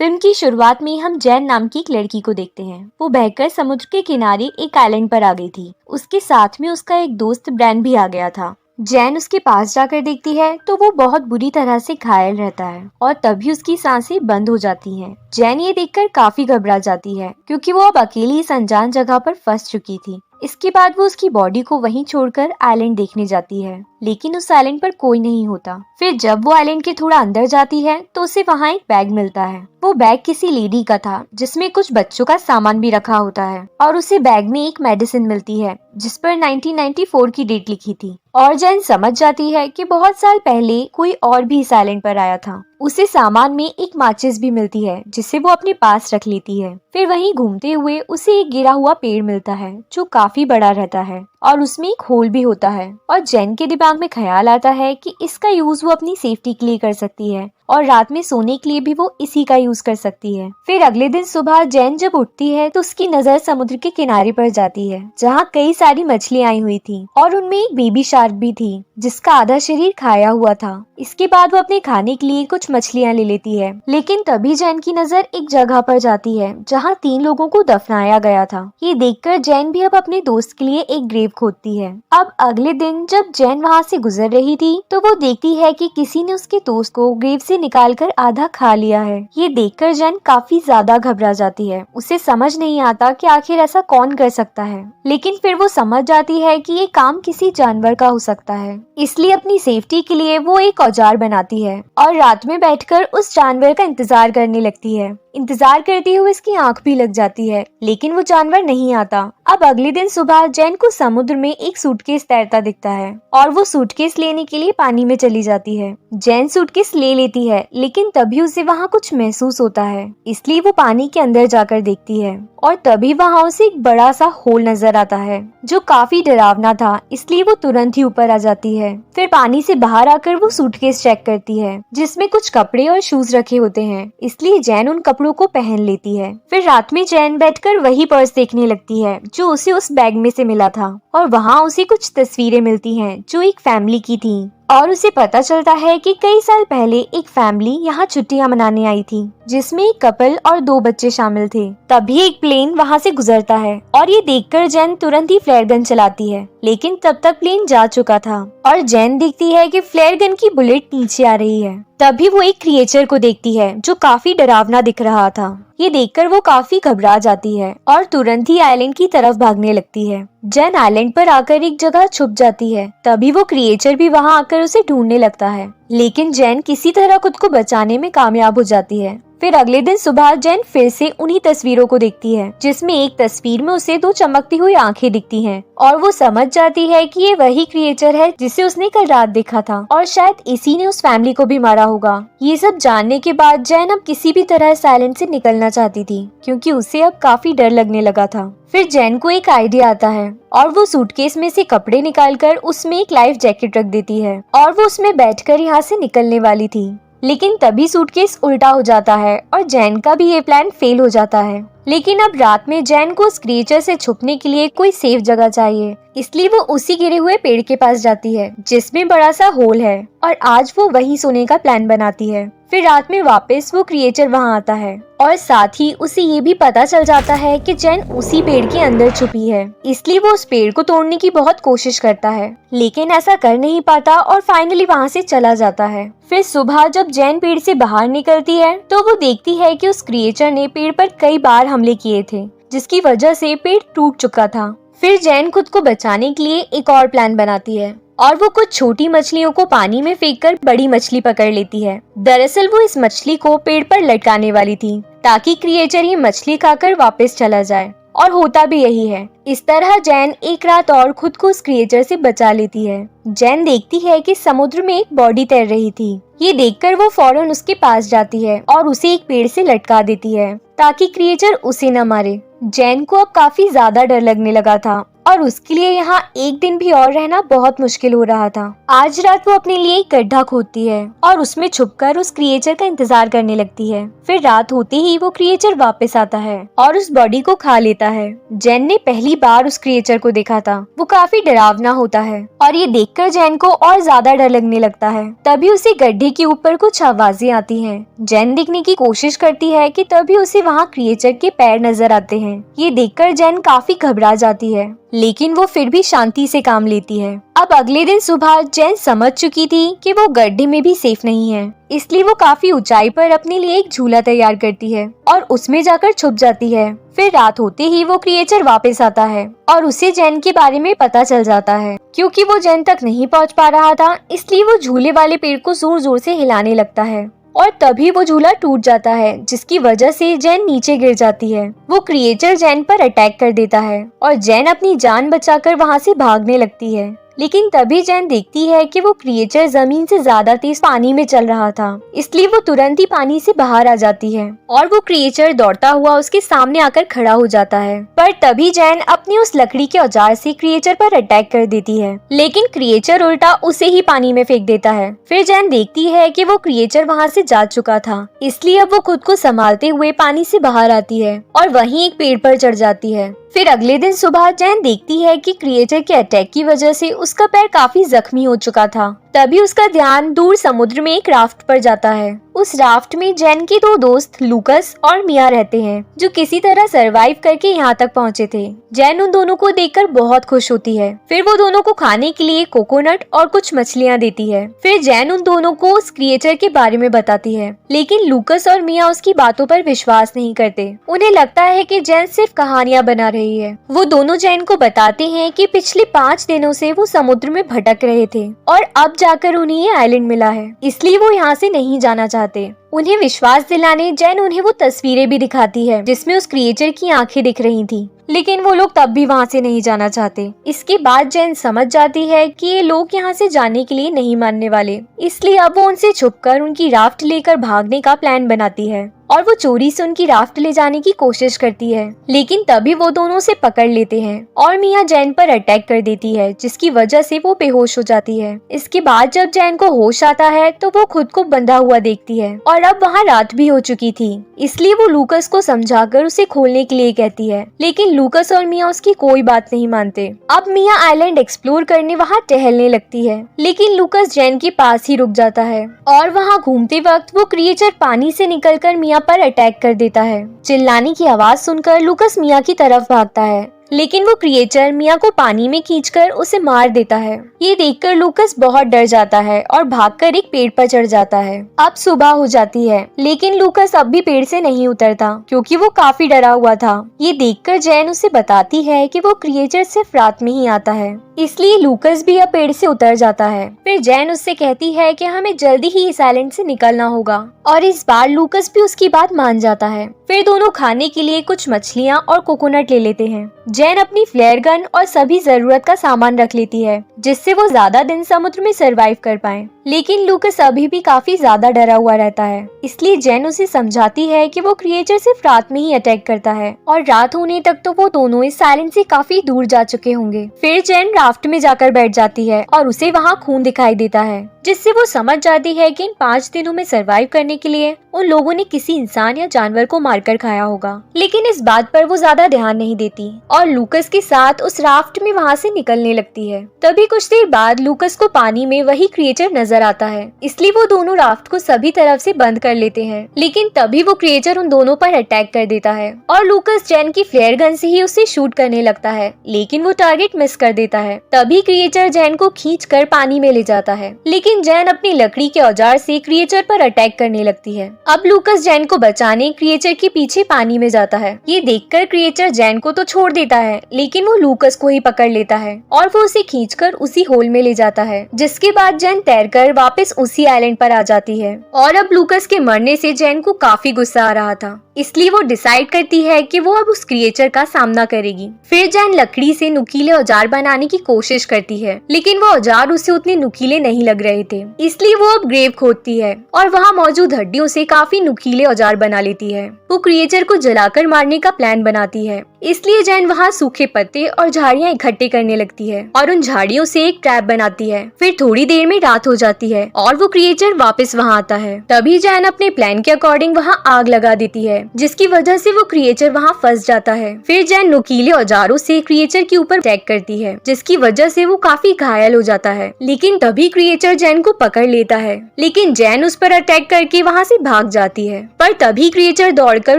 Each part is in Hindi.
फिल्म की शुरुआत में हम जैन नाम की एक लड़की को देखते हैं। वो बहकर समुद्र के किनारे एक आइलैंड पर आ गई थी। उसके साथ में उसका एक दोस्त ब्रैन भी आ गया था। जैन उसके पास जाकर देखती है तो वो बहुत बुरी तरह से घायल रहता है और तभी उसकी सांसें बंद हो जाती हैं। जैन ये देखकर काफी घबरा जाती है क्योंकि वो अब अकेली इस अनजान जगह पर फंस चुकी थी। इसके बाद वो उसकी बॉडी को वहीं छोड़कर आइलैंड देखने जाती है, लेकिन उस आइलैंड पर कोई नहीं होता। फिर जब वो आइलैंड के थोड़ा अंदर जाती है तो उसे वहाँ एक बैग मिलता है। वो बैग किसी लेडी का था जिसमें कुछ बच्चों का सामान भी रखा होता है और उसे बैग में एक मेडिसिन मिलती है जिस पर 1994 की डेट लिखी थी। और जैन समझ जाती है कि बहुत साल पहले कोई और भी इस आइलैंड पर आया था। उसे सामान में एक माचिस भी मिलती है जिसे वो अपने पास रख लेती है। फिर वहीं घूमते हुए उसे एक गिरा हुआ पेड़ मिलता है जो काफी बड़ा रहता है और उसमें एक होल भी होता है। और जैन के दिमाग में ख्याल आता है कि इसका यूज वो अपनी सेफ्टी के लिए कर सकती है और रात में सोने के लिए भी वो इसी का यूज कर सकती है। फिर अगले दिन सुबह जैन जब उठती है तो उसकी नजर समुद्र के किनारे पर जाती है जहाँ कई सारी मछलियां आई हुई थी और उनमें एक बेबी शार्क भी थी जिसका आधा शरीर खाया हुआ था। इसके बाद वो अपने खाने के लिए कुछ मछलियां ले लेती है, लेकिन तभी जैन की नजर एक जगह पर जाती है जहाँ 3 लोगों को दफनाया गया था। ये देखकर जैन भी अब अपने दोस्त के लिए एक ग्रेव खोदती है। अब अगले दिन जब जैन वहाँ से गुजर रही थी तो वो देखती है कि किसी ने उसके दोस्त को ग्रेव से निकालकर आधा खा लिया है। ये देखकर जैन काफी ज्यादा घबरा जाती है। उसे समझ नहीं आता कि आखिर ऐसा कौन कर सकता है, लेकिन फिर वो समझ जाती है कि ये काम किसी जानवर का हो सकता है। इसलिए अपनी सेफ्टी के लिए वो एक औजार बनाती है और रात में बैठकर उस जानवर का इंतजार करने लगती है। इंतजार करते हुए इसकी आंख भी लग जाती है, लेकिन वो जानवर नहीं आता। अब अगले दिन सुबह जैन को समुद्र में एक सूटकेस तैरता दिखता है और वो सूटकेस लेने के लिए पानी में चली जाती है। जैन सूटकेस ले लेती है, लेकिन तभी उसे वहाँ कुछ महसूस होता है, इसलिए वो पानी के अंदर जाकर देखती है और तभी वहाँ उसे एक बड़ा सा होल नजर आता है जो काफी डरावना था, इसलिए वो तुरंत ही ऊपर आ जाती है। फिर पानी से बाहर आकर वो सूटकेस चेक करती है जिसमें कुछ कपड़े और शूज रखे होते हैं, इसलिए जैन उन कपड़ों को पहन लेती है। फिर रात में जैन बैठकर वही पर्स देखने लगती है जो उसे उस बैग में से मिला था और वहाँ उसे कुछ तस्वीरें मिलती हैं जो एक फैमिली की थी और उसे पता चलता है कि कई साल पहले एक फैमिली यहाँ छुट्टियां मनाने आई थी जिसमें एक कपल और 2 बच्चे शामिल थे। तभी एक प्लेन वहाँ से गुजरता है और ये देखकर जैन तुरंत ही फ्लेयर गन चलाती है, लेकिन तब तक प्लेन जा चुका था और जैन देखती है कि फ्लेयर गन की बुलेट नीचे आ रही है। तभी वो एक क्रिएचर को देखती है जो काफी डरावना दिख रहा था। ये देखकर वो काफी घबरा जाती है और तुरंत ही आइलैंड की तरफ भागने लगती है। जैन आइलैंड पर आकर एक जगह छुप जाती है। तभी वो क्रिएचर भी वहाँ आकर उसे ढूंढने लगता है, लेकिन जैन किसी तरह खुद को बचाने में कामयाब हो जाती है। फिर अगले दिन सुबह जैन फिर से उन्हीं तस्वीरों को देखती है जिसमें एक तस्वीर में उसे 2 चमकती हुई आंखें दिखती हैं और वो समझ जाती है कि ये वही क्रिएचर है जिसे उसने कल रात देखा था और शायद इसी ने उस फैमिली को भी मारा होगा। ये सब जानने के बाद जैन अब किसी भी तरह इस आइलैंड से निकलना चाहती थी क्योंकि उसे अब काफी डर लगने लगा था। फिर जैन को एक आइडिया आता है और वो सूटकेस में से कपड़े निकालकर उसमें एक लाइफ जैकेट रख देती है और वो उसमें बैठकर यहाँ से निकलने वाली थी, लेकिन तभी सूटकेस उल्टा हो जाता है और जैन का भी ये प्लान फेल हो जाता है। लेकिन अब रात में जैन को उस क्रिएचर से छुपने के लिए कोई सेफ जगह चाहिए, इसलिए वो उसी गिरे हुए पेड़ के पास जाती है जिसमें बड़ा सा होल है और आज वो वहीं सोने का प्लान बनाती है। फिर रात में वापस वो क्रिएचर वहाँ आता है और साथ ही उसे ये भी पता चल जाता है कि जैन उसी पेड़ के अंदर छुपी है, इसलिए वो उस पेड़ को तोड़ने की बहुत कोशिश करता है, लेकिन ऐसा कर नहीं पाता और फाइनली वहाँ से चला जाता है। फिर सुबह जब जैन पेड़ से बाहर निकलती है तो वो देखती है कि उस क्रिएचर ने पेड़ पर कई बार हमले किए थे जिसकी वजह से पेड़ टूट चुका था। फिर जैन खुद को बचाने के लिए एक और प्लान बनाती है और वो कुछ छोटी मछलियों को पानी में फेंककर बड़ी मछली पकड़ लेती है। दरअसल वो इस मछली को पेड़ पर लटकाने वाली थी ताकि क्रिएचर ये मछली खाकर वापस चला जाए, और होता भी यही है। इस तरह जैन एक रात और खुद को उस क्रिएचर से बचा लेती है। जैन देखती है कि समुद्र में एक बॉडी तैर रही थी। ये देखकर वो फौरन उसके पास जाती है और उसे एक पेड़ से लटका देती है ताकि क्रिएचर उसे न मारे। जैन को अब काफी ज्यादा डर लगने लगा था और उसके लिए यहाँ एक दिन भी और रहना बहुत मुश्किल हो रहा था। आज रात वो अपने लिए एक गड्ढा खोदती है और उसमें छुपकर उस क्रिएचर का इंतजार करने लगती है। फिर रात होते ही वो क्रिएचर वापस आता है और उस बॉडी को खा लेता है। जेन ने पहली बार उस क्रिएचर को देखा था। वो काफी डरावना होता है और ये देखकर जेन को और ज्यादा डर लगने लगता है। तभी उसे गड्ढे के ऊपर कुछ आवाजें आती हैं। जेन देखने की कोशिश करती है कि तभी उसे वहाँ क्रिएचर के पैर नजर आते हैं। ये देखकर जेन काफी घबरा जाती है, लेकिन वो फिर भी शांति से काम लेती है। अब अगले दिन सुबह जेन समझ चुकी थी कि वो गड्ढे में भी सेफ नहीं है, इसलिए वो काफी ऊंचाई पर अपने लिए एक झूला तैयार करती है और उसमें जाकर छुप जाती है। फिर रात होते ही वो क्रिएचर वापस आता है और उसे जेन के बारे में पता चल जाता है। क्योंकि वो जेन तक नहीं पहुंच पा रहा था, इसलिए वो झूले वाले पेड़ को जोर जोर से हिलाने लगता है और तभी वो झूला टूट जाता है, जिसकी वजह से जेन नीचे गिर जाती है। वो क्रिएचर जेन पर अटैक कर देता है और जेन अपनी जान बचाकर वहाँ से भागने लगती है। लेकिन तभी जेन देखती है कि वो क्रिएचर जमीन से ज्यादा तेज पानी में चल रहा था, इसलिए वो तुरंत ही पानी से बाहर आ जाती है और वो क्रिएचर दौड़ता हुआ उसके सामने आकर खड़ा हो जाता है। पर तभी जेन अपनी उस लकड़ी के औजार से क्रिएचर पर अटैक कर देती है, लेकिन क्रिएचर उल्टा उसे ही पानी में फेंक देता है। फिर जेन देखती है कि वो क्रिएचर वहाँ से जा चुका था, इसलिए अब वो खुद को संभालते हुए पानी से बाहर आती है और वहीं एक पेड़ पर चढ़ जाती है। फिर अगले दिन सुबह जेन देखती है कि क्रिएचर के अटैक की वजह से उसका पैर काफी जख्मी हो चुका था। तभी उसका ध्यान दूर समुद्र में एक राफ्ट पर जाता है। उस राफ्ट में जेन के दो दोस्त लूकस और मिया रहते हैं, जो किसी तरह सरवाइव करके यहाँ तक पहुँचे थे। जेन उन दोनों को देखकर बहुत खुश होती है। फिर वो दोनों को खाने के लिए कोकोनट और कुछ मछलियाँ देती है। फिर जेन उन दोनों को उस क्रिएचर के बारे में बताती है, लेकिन लूकस और मिया उसकी बातों पर विश्वास नहीं करते। उन्हें लगता है कि जेन सिर्फ कहानियां बना रही है। वो दोनों जेन को बताते हैं कि पिछले 5 दिनों से वो समुद्र में भटक रहे थे और अब जाकर उन्हें ये आइलैंड मिला है, इसलिए वो यहाँ से नहीं जाना चाहते। उन्हें विश्वास दिलाने जेन उन्हें वो तस्वीरें भी दिखाती है जिसमें उस क्रिएचर की आंखें दिख रही थी, लेकिन वो लोग तब भी वहाँ से नहीं जाना चाहते। इसके बाद जेन समझ जाती है कि ये लोग यहाँ से जाने के लिए नहीं मानने वाले, इसलिए अब वो उनसे छुपकर उनकी राफ्ट लेकर भागने का प्लान बनाती है और वो चोरी से उनकी राफ्ट ले जाने की कोशिश करती है। लेकिन तभी वो दोनों उसे पकड़ लेते हैं और मिया जेन पर अटैक कर देती है, जिसकी वजह से वो बेहोश हो जाती है। इसके बाद जब जेन को होश आता है तो वो खुद को बंधा हुआ देखती है और अब वहाँ रात भी हो चुकी थी, इसलिए वो लूकस को समझाकर उसे खोलने के लिए कहती है, लेकिन लूकस और मिया उसकी कोई बात नहीं मानते। अब मिया आइलैंड एक्सप्लोर करने वहाँ टहलने लगती है, लेकिन लूकस जेन के पास ही रुक जाता है और वहाँ घूमते वक्त वो क्रिएचर पानी से निकलकर मिया पर अटैक कर देता है। चिल्लाने की आवाज सुनकर लूकस मिया की तरफ भागता है, लेकिन वो क्रिएचर मिया को पानी में खींचकर उसे मार देता है। ये देखकर लूकस बहुत डर जाता है और भागकर एक पेड़ पर चढ़ जाता है। अब सुबह हो जाती है, लेकिन लूकस अब भी पेड़ से नहीं उतरता क्योंकि वो काफी डरा हुआ था। ये देखकर जेन उसे बताती है कि वो क्रिएचर सिर्फ रात में ही आता है, इसलिए लूकस भी अब पेड़ से उतर जाता है। फिर जेन उससे कहती है कि हमें जल्दी ही इस आइलैंड से निकलना होगा और इस बार लूकस भी उसकी बात मान जाता है। फिर दोनों खाने के लिए कुछ मछलियाँ और कोकोनट ले लेते हैं। जेन अपनी फ्लेयर गन और सभी जरूरत का सामान रख लेती है, जिससे वो ज्यादा दिन समुद्र में सरवाइव कर पाए। लेकिन लूकस अभी भी काफी ज्यादा डरा हुआ रहता है, इसलिए जेन उसे समझाती है कि वो क्रिएचर सिर्फ रात में ही अटैक करता है और रात होने तक तो वो दोनों इस आइलैंड से काफी दूर जा चुके होंगे। फिर जेन राफ्ट में जाकर बैठ जाती है और उसे वहाँ खून दिखाई देता है, जिससे वो समझ जाती है कि इन 5 दिनों में सरवाइव करने के लिए उन लोगों ने किसी इंसान या जानवर को मारकर खाया होगा। लेकिन इस बात पर वो ज्यादा ध्यान नहीं देती और लूकस के साथ उस राफ्ट में वहाँ से निकलने लगती है। तभी कुछ देर बाद लूकस को पानी में वही क्रिएचर नजर आता है, इसलिए वो दोनों राफ्ट को सभी तरफ से बंद कर लेते हैं। लेकिन तभी वो क्रिएचर उन दोनों पर अटैक कर देता है और लूकस जेन की फ्लेयर गन से ही उसे शूट करने लगता है, लेकिन वो टारगेट मिस कर देता है। तभी क्रिएचर जेन को खींचकर पानी में ले जाता है, लेकिन जेन अपनी लकड़ी के औजार से क्रिएचर पर अटैक करने लगती है। अब लूकस जेन को बचाने क्रिएचर के पीछे पानी में जाता है। ये देखकर क्रिएचर जेन को तो छोड़ देता है, लेकिन वो लूकस को ही पकड़ लेता है और वो उसे खींचकर उसी होल में ले जाता है, जिसके बाद जेन तैरकर वापस उसी आइलैंड पर आ जाती है। और अब लूकस के मरने से जेन को काफी गुस्सा आ रहा था, इसलिए वो डिसाइड करती है कि वो अब उस क्रिएचर का सामना करेगी। फिर जेन लकड़ी से नुकीले औजार बनाने की कोशिश करती है, लेकिन वो औजार उसे उतने नुकीले नहीं लग रहे थे, इसलिए वो अब ग्रेव खोदती है और वहाँ मौजूद हड्डियों से काफी नुकीले औजार बना लेती है। वो क्रिएचर को जलाकर मारने का प्लान बनाती है। इसलिए जैन वहाँ सूखे पत्ते और झाड़ियाँ इकट्ठे करने लगती है और उन झाड़ियों से एक ट्रैप बनाती है। फिर थोड़ी देर में रात हो जाती है और वो क्रिएचर वापस वहाँ आता है। तभी जैन अपने प्लान के अकॉर्डिंग वहाँ आग लगा देती है, जिसकी वजह से वो क्रिएचर वहाँ फंस जाता है। फिर जैन नुकीले औजारों से क्रिएचर के ऊपर अटैक करती है, जिसकी वजह से वो काफी घायल हो जाता है। लेकिन तभी क्रिएचर जैन को पकड़ लेता है, लेकिन जैन उस पर अटैक करके वहाँ से भाग जाती है। पर तभी क्रिएचर दौड़कर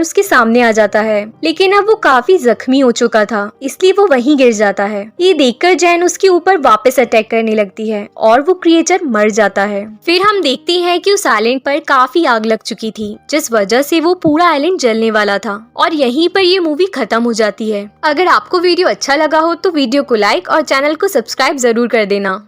उसके सामने आ जाता है, लेकिन अब वो काफी जख्मी हो चुका था, इसलिए वो वहीं गिर जाता है। ये देखकर जैन उसके ऊपर वापस अटैक करने लगती है और वो क्रिएचर मर जाता है। फिर हम देखते हैं कि उस आइलैंड पर काफी आग लग चुकी थी, जिस वजह से वो पूरा आइलैंड जलने वाला था और यहीं पर ये मूवी खत्म हो जाती है। अगर आपको वीडियो अच्छा लगा हो तो वीडियो को लाइक और चैनल को सब्सक्राइब जरूर कर देना।